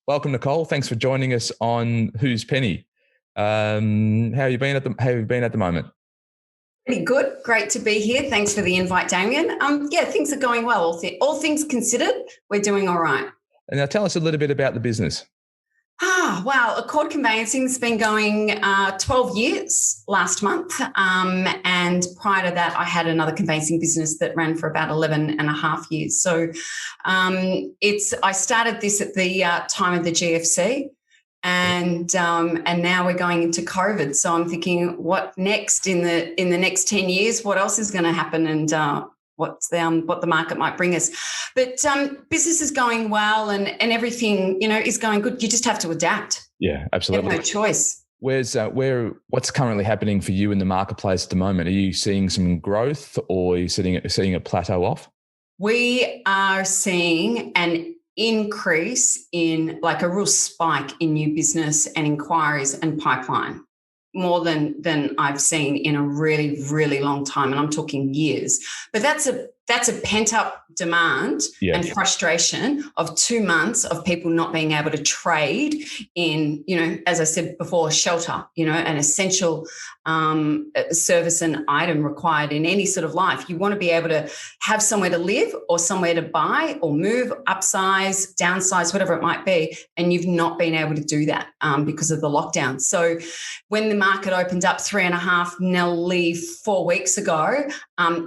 Welcome, Nicole. Thanks for joining us on Who's Penny. How have you been at the moment? Pretty good. Great to be here. Thanks for the invite, Damien. Yeah, things are going well. All things considered, we're doing all right. And now tell us a little bit about the business. Wow. Accord Conveyancing's been going 12 years last month. And prior to that, I had another conveyancing business that ran for about 11 and a half years. So I started this at the time of the GFC. And now we're going into COVID. So I'm thinking, what next in the next 10 years? What else is going to happen? And what the market might bring us. But business is going well, and everything is going good. You just have to adapt. Yeah, absolutely. You have no choice. What's currently happening for you in the marketplace at the moment? Are you seeing some growth, or are you seeing a plateau off? We are seeing an increase in, like, a real spike in new business and inquiries and pipeline, more than I've seen in a really, really long time. And I'm talking years. But that's a pent-up demand and frustration of 2 months of people not being able to trade in, as I said before, shelter, an essential service and item required in any sort of life. You want to be able to have somewhere to live or somewhere to buy or move, upsize, downsize, whatever it might be, and you've not been able to do that because of the lockdown. So when the market opened up 3.5, nearly 4 weeks ago,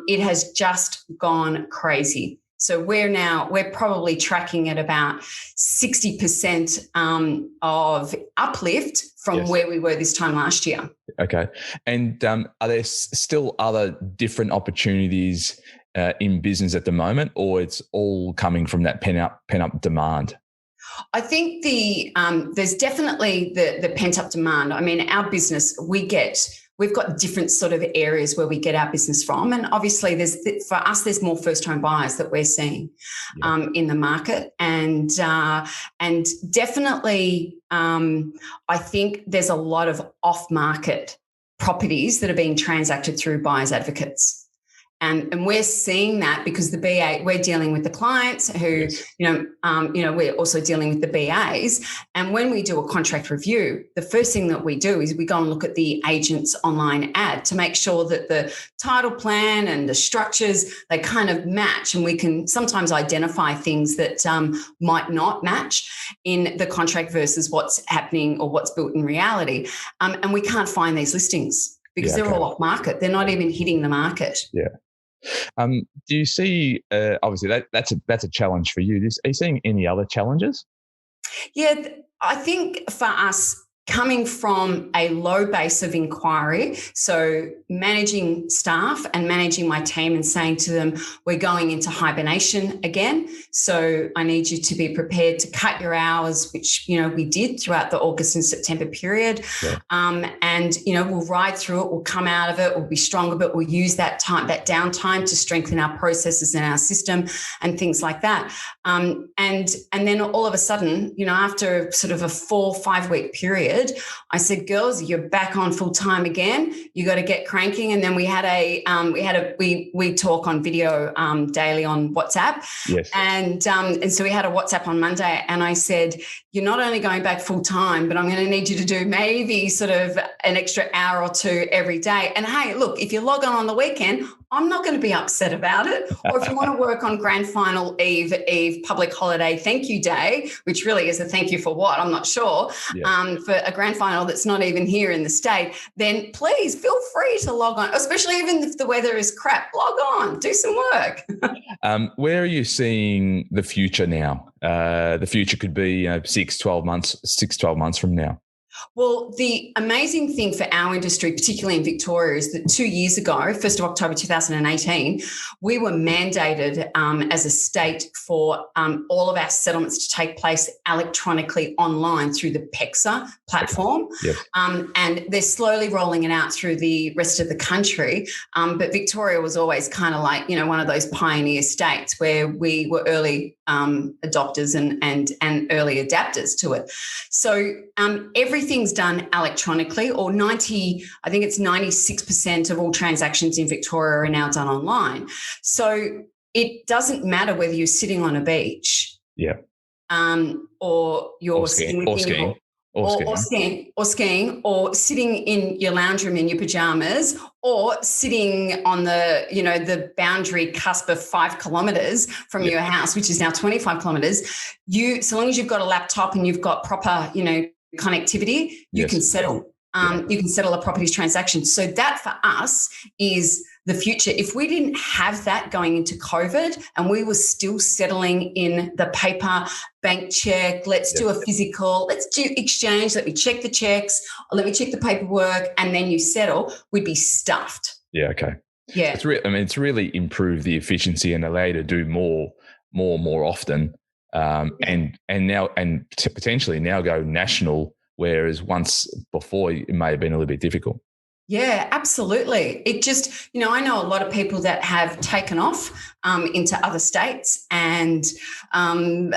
it has just gone crazy. So we're probably tracking at about 60% of uplift from where we were this time last year. Okay. And are there still other different opportunities in business at the moment, or it's all coming from that pent-up demand? I think there's definitely the pent-up demand. I mean, our business, we've got different sort of areas where we get our business from. And obviously for us, there's more first home buyers that we're seeing in the market. And definitely, I think there's a lot of off-market properties that are being transacted through buyers advocates. And we're seeing that because the BA, we're dealing with the clients who, we're also dealing with the BAs. And when we do a contract review, the first thing that we do is we go and look at the agent's online ad to make sure that the title plan and the structures, they kind of match. And we can sometimes identify things that might not match in the contract versus what's happening or what's built in reality. And we can't find these listings because they're all off market. They're not even hitting the market. Yeah. Do you see, obviously that's a challenge for you. Are you seeing any other challenges? Yeah, I think for us, coming from a low base of inquiry, so managing staff and managing my team and saying to them, we're going into hibernation again. So I need you to be prepared to cut your hours, which, we did throughout the August and September period. Yeah. And, we'll ride through it. We'll come out of it. We'll be stronger, but we'll use that downtime to strengthen our processes and our system and things like that. And then all of a sudden, after sort of a 4-5 week period, I said, girls, you're back on full time again. You got to get cranking. And then we talk on video daily on WhatsApp. Yes. And so we had a WhatsApp on Monday, and I said, you're not only going back full time, but I'm going to need you to do maybe sort of an extra hour or two every day. And hey, look, if you log on the weekend, I'm not going to be upset about it. Or if you want to work on grand final eve, public holiday, thank you day, which really is a thank you for what, I'm not sure, for a grand final that's not even here in the state, then please feel free to log on, especially even if the weather is crap, log on, do some work. Where are you seeing the future now? The future could be 12 months from now. Well, the amazing thing for our industry, particularly in Victoria, is that 2 years ago, 1st of October 2018, we were mandated as a state for all of our settlements to take place electronically online through the PEXA platform. Yes. And they're slowly rolling it out through the rest of the country. But Victoria was always kind of like, one of those pioneer states where we were early adopters and early adapters to it. So everything's done electronically, or 96% of all transactions in Victoria are now done online. So it doesn't matter whether you're sitting on a beach or you're sitting with skiing. Or skiing, or sitting in your lounge room in your pajamas, or sitting on the boundary cusp of 5 kilometers from your house, which is now 25 kilometers. So long as you've got a laptop and you've got proper, connectivity, you can settle. You can settle a properties transaction. So that for us is the future. If we didn't have that going into COVID and we were still settling in the paper bank check, let's do a physical, let's do exchange, let me check the checks, or let me check the paperwork, and then you settle, we'd be stuffed. Yeah, okay. Yeah. It's really improved the efficiency and allow you to do more often. And potentially now go national, whereas once before it may have been a little bit difficult. Yeah, absolutely. It just, I know a lot of people that have taken off into other states and, into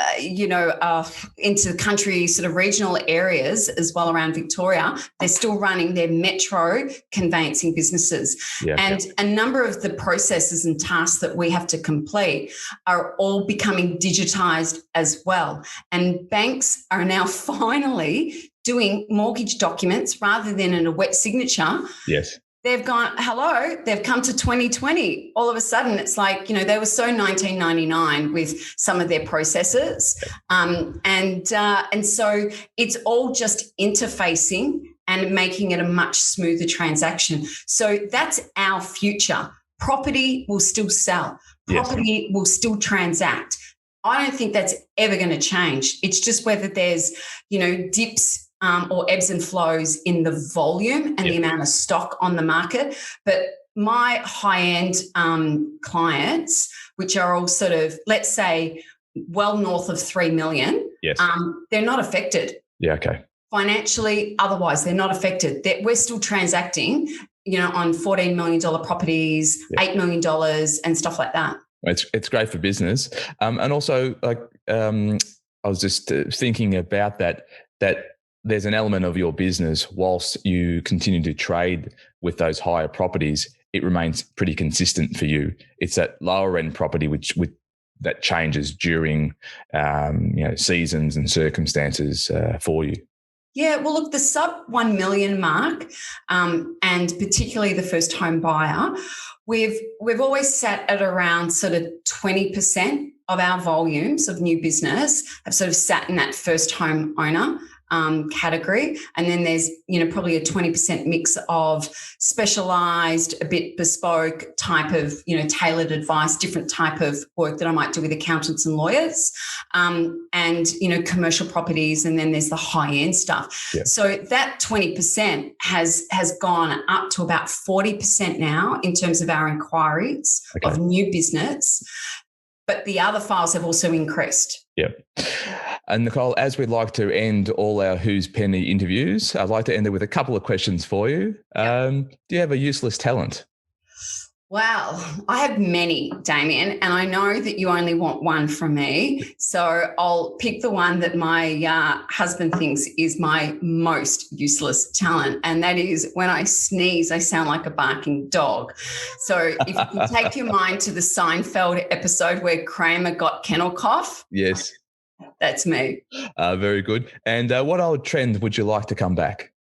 the country, sort of regional areas as well around Victoria. They're still running their metro conveyancing businesses. Yeah, and a number of the processes and tasks that we have to complete are all becoming digitized as well. And banks are now finally doing mortgage documents rather than in a wet signature. Yes. They've gone, hello, they've come to 2020. All of a sudden, it's like, they were so 1999 with some of their processes. And so it's all just interfacing and making it a much smoother transaction. So that's our future. Property will still sell. Property will still transact. I don't think that's ever going to change. It's just whether there's, dips or ebbs and flows in the volume and the amount of stock on the market. But my high-end clients, which are all sort of, let's say, well north of 3 million, they're not affected. Yeah, okay. Financially, otherwise, they're not affected. We're still transacting, on $14 million properties, $8 million and stuff like that. It's great for business. And also, I was just thinking about that there's an element of your business whilst you continue to trade with those higher properties, it remains pretty consistent for you. It's that lower end property that changes during seasons and circumstances for you. Yeah, well, look, the sub 1 million mark, and particularly the first home buyer, we've always sat at around sort of 20% of our volumes of new business have sort of sat in that first home owner category. And then there's, probably a 20% mix of specialized, a bit bespoke type of, tailored advice, different type of work that I might do with accountants and lawyers, and, commercial properties. And then there's the high end stuff. Yeah. So that 20% has gone up to about 40% now in terms of our inquiries of new business. But the other files have also increased. Yeah. And Nicole, as we'd like to end all our Who's Penny interviews, I'd like to end it with a couple of questions for you. Do you have a useless talent? Well, I have many, Damien, and I know that you only want one from me. So I'll pick the one that my husband thinks is my most useless talent. And that is when I sneeze, I sound like a barking dog. So if you can take your mind to the Seinfeld episode where Kramer got kennel cough. Yes. That's me. Very good. And what old trend would you like to come back?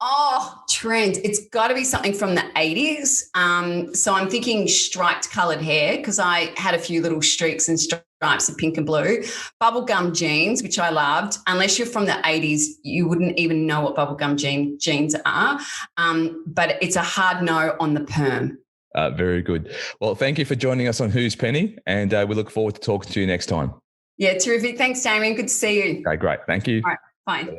Oh, trend. It's got to be something from the 80s. So I'm thinking striped coloured hair because I had a few little streaks and stripes of pink and blue. Bubblegum jeans, which I loved. Unless you're from the 80s, you wouldn't even know what bubblegum jeans are. But it's a hard no on the perm. Very good. Well, thank you for joining us on Who's Penny, and we look forward to talking to you next time. Yeah, terrific. Thanks, Damien. Good to see you. Okay, great. Thank you. All right, bye.